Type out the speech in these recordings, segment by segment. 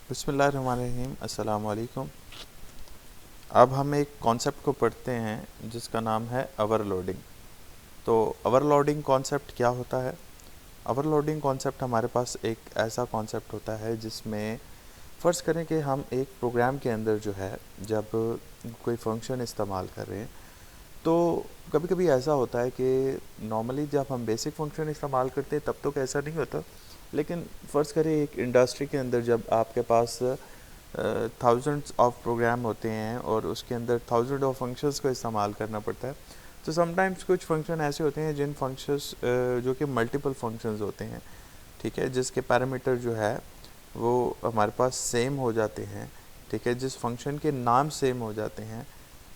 बिस्मिल्लाहिर्रहमानिर्रहीम, अस्सलाम वालेकुम। अब हम एक कॉन्सेप्ट को पढ़ते हैं जिसका नाम है ओवरलोडिंग। तो ओवरलोडिंग कॉन्सेप्ट क्या होता है? ओवरलोडिंग कॉन्सेप्ट हमारे पास एक ऐसा कॉन्सेप्ट होता है जिसमें फ़र्ज़ करें कि हम एक प्रोग्राम के अंदर जो है जब कोई फंक्शन इस्तेमाल कर रहे हैं, तो कभी कभी ऐसा होता है कि नॉर्मली जब हम बेसिक फंक्शन इस्तेमाल करते हैं तब तो ऐसा नहीं होता, लेकिन फ़र्ज़ करें एक इंडस्ट्री के अंदर जब आपके पास थाउजेंड्स ऑफ प्रोग्राम होते हैं और उसके अंदर थाउजेंड ऑफ फंक्शंस को इस्तेमाल करना पड़ता है, तो समटाइम्स कुछ फंक्शन ऐसे होते हैं जिन फंक्शंस जो कि मल्टीपल फंक्शंस होते हैं, ठीक है, जिसके पैरामीटर जो है वो हमारे पास सेम हो जाते हैं, ठीक है, जिस फंक्शन के नाम सेम हो जाते हैं,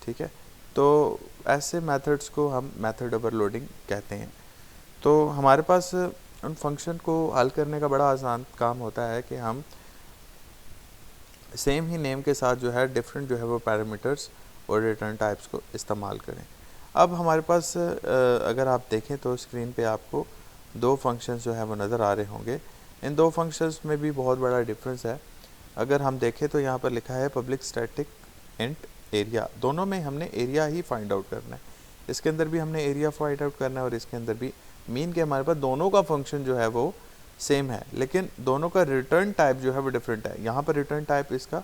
ठीक है। तो ऐसे मेथड्स को हम मेथड ओवरलोडिंग कहते हैं। तो हमारे पास उन फंक्शन को हल करने का बड़ा आसान काम होता है कि हम सेम ही नेम के साथ जो है डिफरेंट जो है वो पैरामीटर्स और रिटर्न टाइप्स को इस्तेमाल करें। अब हमारे पास अगर आप देखें तो स्क्रीन पे आपको दो फंक्शंस जो है वो नज़र आ रहे होंगे। इन दो फंक्शंस में भी बहुत बड़ा डिफरेंस है। अगर हम देखें तो यहाँ पर लिखा है पब्लिक स्टैटिक इंट एरिया, दोनों में हमने एरिया ही फाइंड आउट करना है। इसके अंदर भी हमने एरिया फाइंड आउट करना है और इसके अंदर भी। मीन के हमारे पास दोनों का फंक्शन जो है वो सेम है, लेकिन दोनों का रिटर्न टाइप जो है वो डिफरेंट है। यहाँ पर रिटर्न टाइप इसका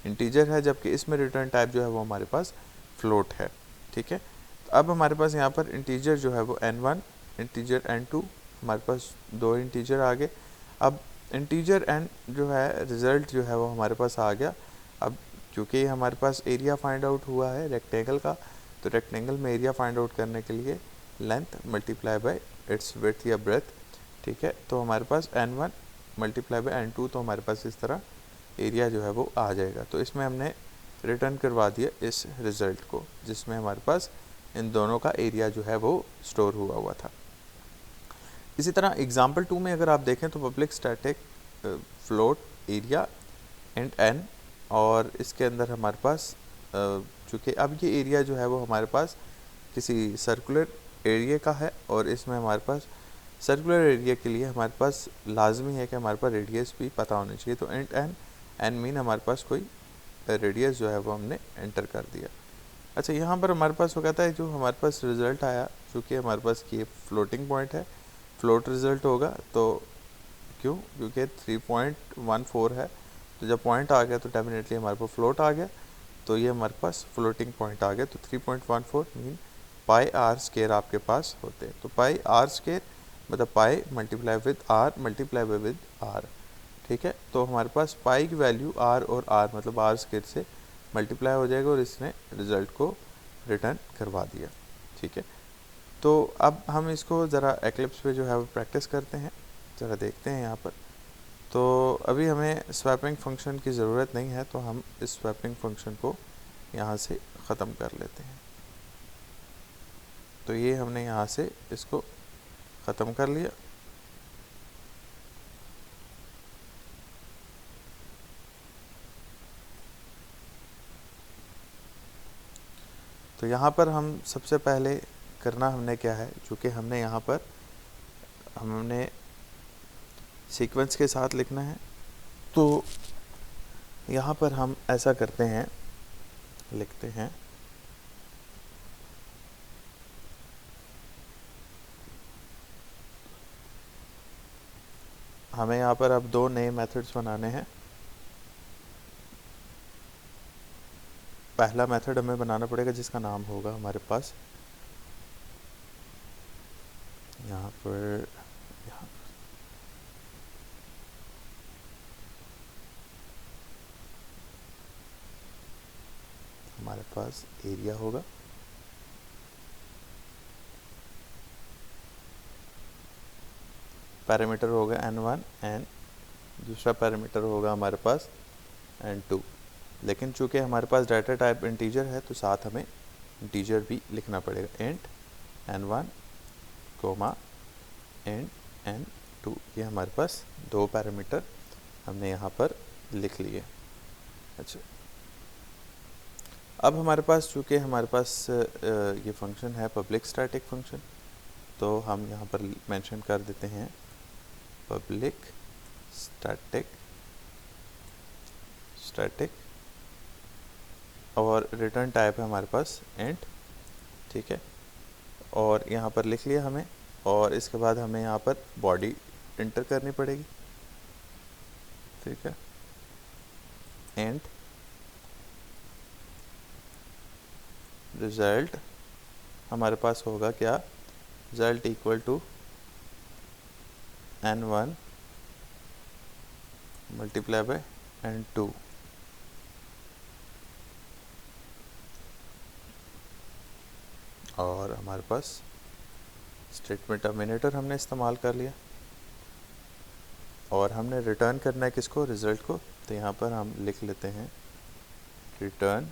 इंटीजर है, जबकि इसमें रिटर्न टाइप जो है वो हमारे पास फ्लोट है, ठीक है। अब हमारे पास यहाँ पर इंटीजर जो है वो n1, इंटीजर n2, हमारे पास दो इंटीजर आ गए। अब इंटीजर n जो है रिज़ल्ट जो है वो हमारे पास आ गया। अब क्योंकि हमारे पास एरिया फाइंड आउट हुआ है रेक्टेंगल का, तो रेक्टेंगल में एरिया फाइंड आउट करने के लिए length multiply by it's width या ब्रेथ, ठीक है। तो हमारे पास n1 मल्टीप्लाई बाय n2, तो हमारे पास इस तरह एरिया जो है वो आ जाएगा। तो इसमें हमने रिटर्न करवा दिया इस रिज़ल्ट को, जिसमें हमारे पास इन दोनों का एरिया जो है वो स्टोर हुआ हुआ था। इसी तरह एग्जाम्पल 2 में अगर आप देखें तो public static float area and n, और इसके अंदर हमारे पास चूँकि अब ये एरिया जो है वो हमारे पास किसी सर्कुलर एरिया का है, और इसमें हमारे पास सर्कुलर एरिया के लिए हमारे पास लाजमी है कि हमारे पास रेडियस भी पता होनी चाहिए। तो इंट n मीन हमारे पास कोई रेडियस जो है वो हमने एंटर कर दिया। अच्छा, यहाँ पर हमारे पास वो कहता है जो हमारे पास रिज़ल्ट आया, चूँकि हमारे पास ये फ्लोटिंग पॉइंट है, फ्लोट रिज़ल्ट होगा। तो क्यों? क्योंकि 3.14 है, तो जब पॉइंट आ गया तो डेफिनेटली हमारे पास फ्लोट आ गया, तो ये हमारे पास फ्लोटिंग पॉइंट आ गया। तो 3.14 मीन पाई आर स्केयर आपके पास होते हैं। तो पाई आर स्केयर मतलब pi multiply with R multiply with R, ठीक है। तो हमारे पास पाई की वैल्यू आर और आर मतलब आर स्केयर से मल्टीप्लाई हो जाएगा, और इसने रिज़ल्ट को रिटर्न करवा दिया, ठीक है। तो अब हम इसको ज़रा एक्लिप्स पे जो है वो प्रैक्टिस करते हैं, ज़रा देखते हैं यहाँ पर। तो अभी हमें स्वैपिंग फ़ंक्शन की ज़रूरत नहीं है, तो हम इस स्वैपिंग फ़ंक्शन को यहाँ से ख़त्म कर लेते हैं। तो ये हमने यहाँ से इसको ख़त्म कर लिया। तो यहाँ पर हम सबसे पहले करना हमने क्या है, चूँकि हमने यहाँ पर हमने सीक्वेंस के साथ लिखना है, तो यहाँ पर हम ऐसा करते हैं, लिखते हैं हमें यहाँ पर अब दो नए मेथड्स बनाने हैं। पहला मेथड हमें बनाना पड़ेगा जिसका नाम होगा हमारे पास यहाँ पर हमारे पास एरिया होगा, पैरामीटर होगा n1 एंड दूसरा पैरामीटर होगा हमारे पास n2। लेकिन चूँकि हमारे पास डाटा टाइप इंटीजर है, तो साथ हमें इंटीजर भी लिखना पड़ेगा। Int n1 coma int n2, ये हमारे पास दो पैरामीटर हमने यहाँ पर लिख लिए। अच्छा, अब हमारे पास चूँकि हमारे पास ये फंक्शन है पब्लिक स्टैटिक फंक्शन, तो हम यहाँ पर मेंशन कर देते हैं पब्लिक स्टैटिक स्टैटिक, और रिटर्न टाइप है हमारे पास इंट, ठीक है। और यहाँ पर लिख लिया हमें, और इसके बाद हमें यहाँ पर बॉडी इंटर करनी पड़ेगी, ठीक है। इंट रिजल्ट हमारे पास होगा क्या, result equal to n1 multiply by n2, और हमारे पास स्टेटमेंट टर्मिनेटर हमने इस्तेमाल कर लिया, और हमने रिटर्न करना है किसको, रिज़ल्ट को। तो यहाँ पर हम लिख लेते हैं रिटर्न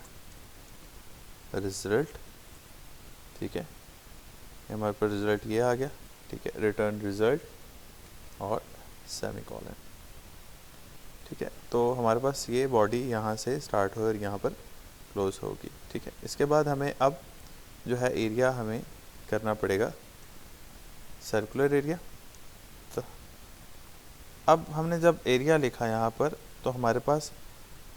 रिज़ल्ट, ठीक है। हमारे पास रिज़ल्ट ये आ गया, ठीक है, रिटर्न रिज़ल्ट और सेमीकोलन, ठीक है। तो हमारे पास ये बॉडी यहाँ से स्टार्ट हो और यहाँ पर क्लोज होगी, ठीक है। इसके बाद हमें अब जो है एरिया हमें करना पड़ेगा सर्कुलर एरिया। तो अब हमने जब एरिया लिखा यहाँ पर, तो हमारे पास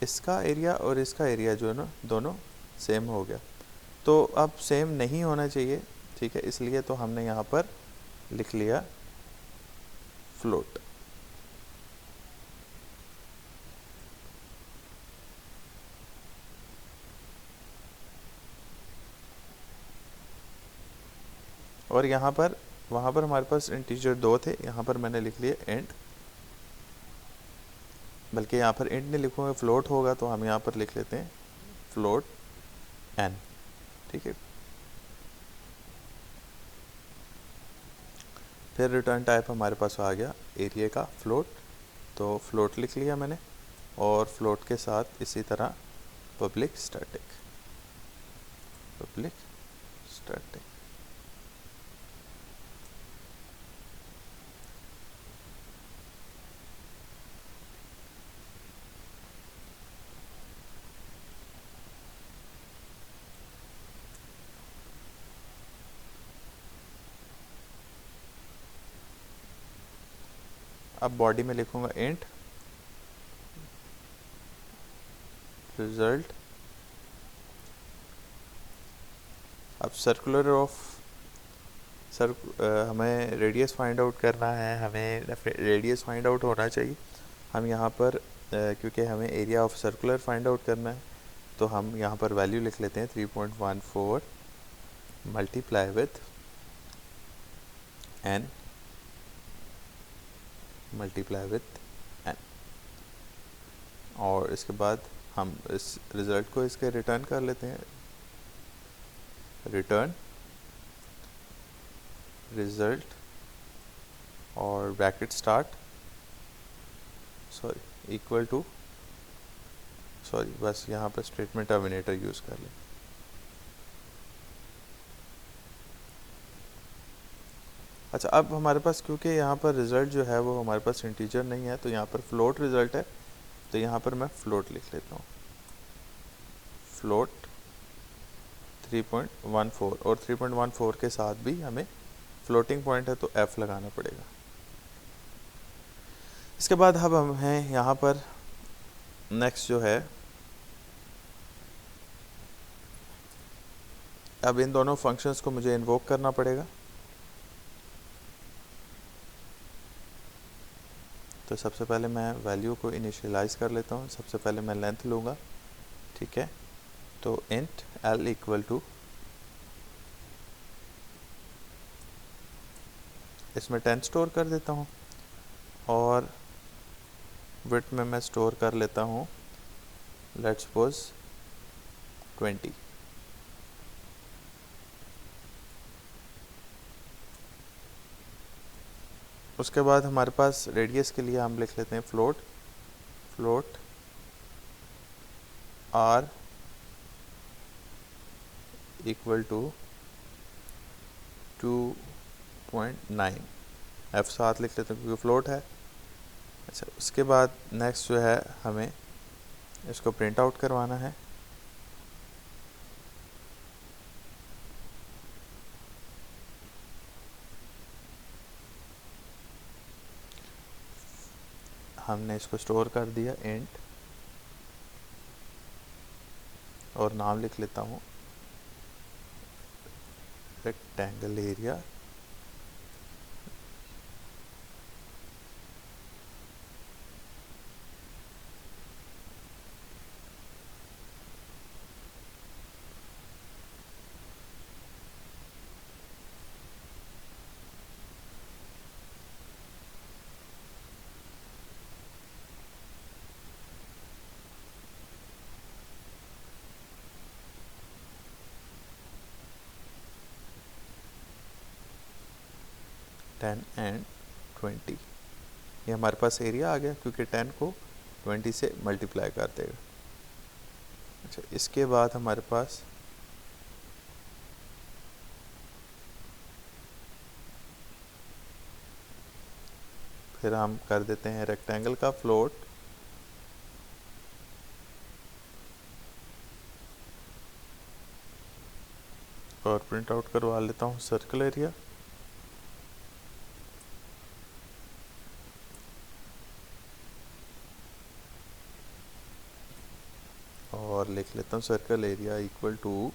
इसका एरिया और इसका एरिया जो है ना, दोनों सेम हो गया। तो अब सेम नहीं होना चाहिए, ठीक है, इसलिए तो हमने यहाँ पर लिख लिया फ्लोट। और यहाँ पर वहाँ पर हमारे पास इंटीजर 2 थे, यहाँ पर मैंने लिख लिया इंट, बल्कि यहाँ पर इंट नहीं लिखूँगा, फ्लोट होगा, तो हम यहाँ पर लिख लेते हैं फ्लोट n, ठीक है। फिर रिटर्न टाइप हमारे पास आ गया एरिया का फ्लोट, तो फ्लोट लिख लिया मैंने, और फ्लोट के साथ इसी तरह पब्लिक स्टैटिक, पब्लिक स्टैटिक। अब बॉडी में लिखूंगा इंट रिजल्ट। अब सर्कुलर ऑफ हमें रेडियस फाइंड आउट करना है, हमें रेडियस फाइंड आउट होना चाहिए। हम यहाँ पर क्योंकि हमें area of circular find out करना है, तो हम यहाँ पर वैल्यू लिख लेते हैं 3.14 multiply with n multiply with n, और इसके बाद हम इस रिज़ल्ट को इसके रिटर्न कर लेते हैं, रिटर्न रिज़ल्ट और bracket start, sorry equal to, sorry बस यहाँ पर स्टेटमेंट टर्मिनेटर यूज़ कर लें। अच्छा, अब हमारे पास क्योंकि यहाँ पर रिज़ल्ट जो है वो हमारे पास इंटीजर नहीं है, तो यहाँ पर फ्लोट रिज़ल्ट है, तो यहाँ पर मैं फ्लोट लिख लेता हूँ, फ्लोट 3.14, और 3.14 के साथ भी हमें फ्लोटिंग पॉइंट है तो f लगाना पड़ेगा। इसके बाद अब हम हैं यहाँ पर नेक्स्ट जो है, अब इन दोनों फंक्शंस को मुझे इन्वोक करना पड़ेगा। तो सबसे पहले मैं वैल्यू को इनिशियलाइज़ कर लेता हूँ। सबसे पहले मैं लेंथ लूँगा, ठीक है। तो इंट l इक्वल टू, इसमें 10 स्टोर कर देता हूँ, और विड्थ में मैं स्टोर कर लेता हूँ लेट्स सपोज 20। उसके बाद हमारे पास रेडियस के लिए हम लिख लेते हैं float, float r equal to 2.9, f साथ लिख लेते हैं क्योंकि फ्लोट है। अच्छा, उसके बाद नेक्स्ट जो है हमें इसको प्रिंट आउट करवाना है। हमने इसको स्टोर कर दिया इंट और नाम लिख लेता हूँ रेक्टेंगल एरिया टेन एंड 20। ये हमारे पास एरिया आ गया क्योंकि 10 को 20 से मल्टीप्लाई कर देगा। अच्छा, इसके बाद हमारे पास फिर हम कर देते हैं रेक्टेंगल का फ्लोट, और प्रिंट आउट करवा लेता हूँ सर्कल एरिया। और लिख लेता हूँ सर्कल एरिया इक्वल टू,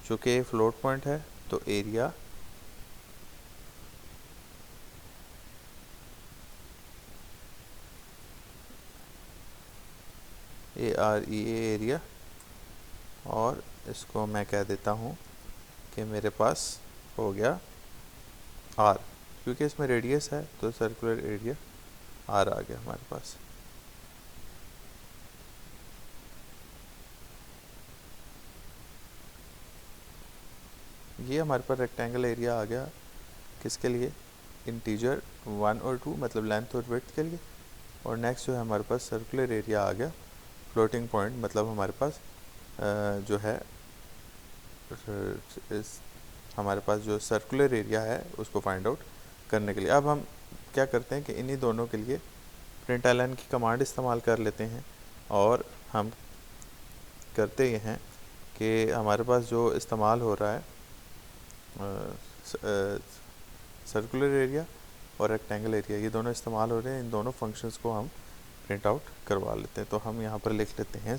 चूँकि फ्लोट पॉइंट है तो एरिया एरिया, और इसको मैं कह देता हूँ कि मेरे पास हो गया आर, क्योंकि इसमें रेडियस है तो सर्कुलर एरिया आर आ गया हमारे पास। ये हमारे पास रेक्टेंगल एरिया आ गया किसके लिए, इंटीजर 1 और 2 मतलब लेंथ और विड्थ के लिए। और नेक्स्ट जो है हमारे पास सर्कुलर एरिया आ गया फ्लोटिंग पॉइंट, मतलब हमारे पास जो है इस हमारे पास जो सर्कुलर एरिया है उसको फाइंड आउट करने के लिए। अब हम क्या करते हैं कि इन्हीं दोनों के लिए println की कमांड इस्तेमाल कर लेते हैं, और हम करते ये हैं कि हमारे पास जो इस्तेमाल हो रहा है सर्कुलर एरिया और रेक्टेंगल एरिया, ये दोनों इस्तेमाल हो रहे हैं, इन दोनों फंक्शंस को हम प्रिंट आउट करवा लेते हैं। तो हम यहाँ पर लिख लेते हैं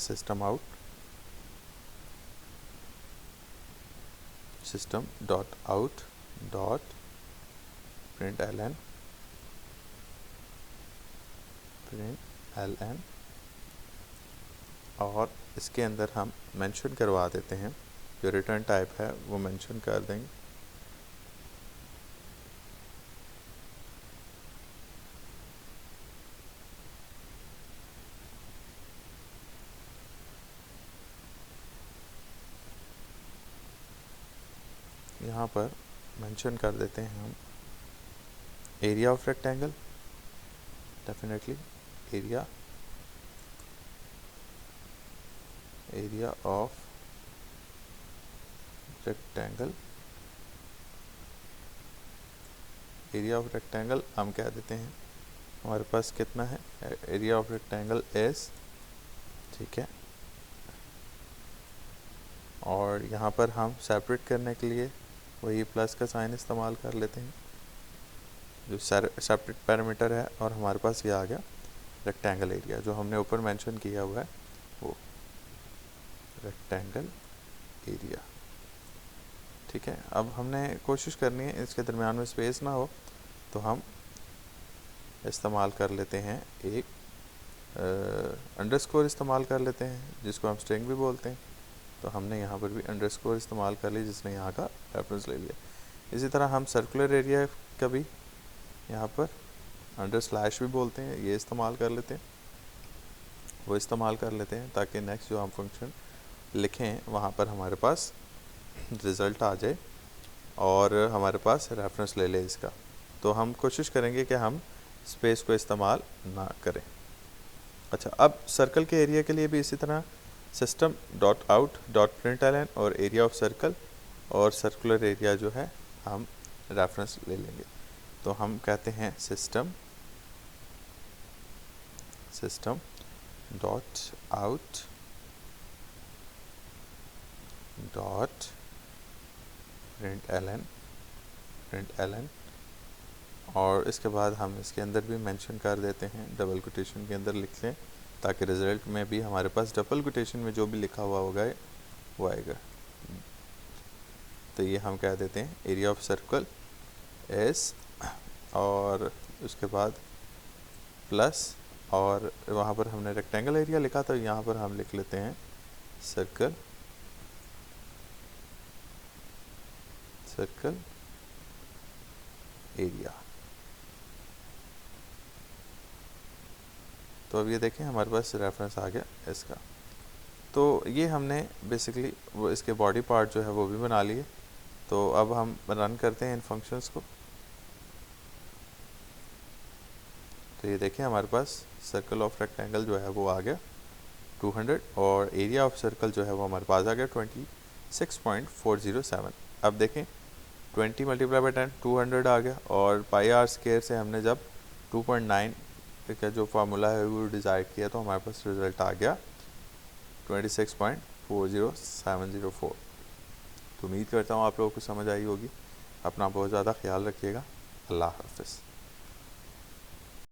system dot out dot println और इसके अंदर हम मेंशन करवा देते हैं, जो रिटर्न टाइप है वो मेंशन कर देंगे। यहाँ पर मेंशन कर देते हैं हम area of rectangle, definitely area of rectangle, area of rectangle हम कह देते हैं हमारे पास कितना है, एरिया ऑफ रेक्टेंगल एस, ठीक है। और यहाँ पर हम सेपरेट करने के लिए वही प्लस का साइन इस्तेमाल कर लेते हैं, जो सेपरेट पैरामीटर है, और हमारे पास ये आ गया रेक्टेंगल एरिया जो हमने ऊपर मेंशन किया हुआ है, वो रेक्टेंगल एरिया, ठीक है। अब हमने कोशिश करनी है इसके दरमियान में स्पेस ना हो, तो हम इस्तेमाल कर लेते हैं एक अंडरस्कोर इस्तेमाल कर लेते हैं, जिसको हम स्ट्रिंग भी बोलते हैं। तो हमने यहाँ पर भी अंडरस्कोर इस्तेमाल कर लिया, जिसने यहाँ का रेफरेंस ले लिया। इसी तरह हम सर्कुलर एरिया का भी यहाँ पर अंडर स्लैश भी बोलते हैं, ये इस्तेमाल कर लेते हैं, वो इस्तेमाल कर लेते हैं, ताकि नेक्स्ट जो हम फंक्शन लिखें वहाँ पर हमारे पास रिज़ल्ट आ जाए और हमारे पास रेफरेंस ले ले इसका। तो हम कोशिश करेंगे कि हम स्पेस को इस्तेमाल ना करें। अच्छा, अब सर्कल के एरिया के लिए भी इसी तरह system dot out dot println और एरिया ऑफ सर्कल और सर्कुलर एरिया जो है हम रेफरेंस ले लेंगे। तो हम कहते हैं system dot out dot println और इसके बाद हम इसके अंदर भी मेंशन कर देते हैं, डबल कोटेशन के अंदर लिख लें ताकि रिज़ल्ट में भी हमारे पास डबल कोटेशन में जो भी लिखा हुआ होगा वो आएगा। तो ये हम कह देते हैं एरिया ऑफ सर्कल एस, और उसके बाद प्लस, और वहाँ पर हमने रेक्टेंगल एरिया लिखा था, यहाँ पर हम लिख लेते हैं सर्कल एरिया। तो अब ये देखें हमारे पास रेफरेंस आ गया इसका। तो ये हमने बेसिकली वो इसके बॉडी पार्ट जो है वो भी बना लिए। तो अब हम रन करते हैं इन फंक्शंस को। तो ये देखें हमारे पास सर्कल ऑफ रेक्टेंगल जो है वो आ गया 200, और एरिया ऑफ सर्कल जो है वो हमारे पास आ गया 26.407। अब देखें 20 मल्टीप्लाई बाई 10 200 आ गया, और पाई आर स्क्वायर से हमने जब 2.9 का जो फार्मूला है वो डिज़ाइड किया तो हमारे पास रिज़ल्ट आ गया 26.40704। तो उम्मीद करता हूँ आप लोगों को समझ आई होगी। अपना बहुत ज़्यादा ख्याल रखिएगा। अल्लाह हाफ़िज़।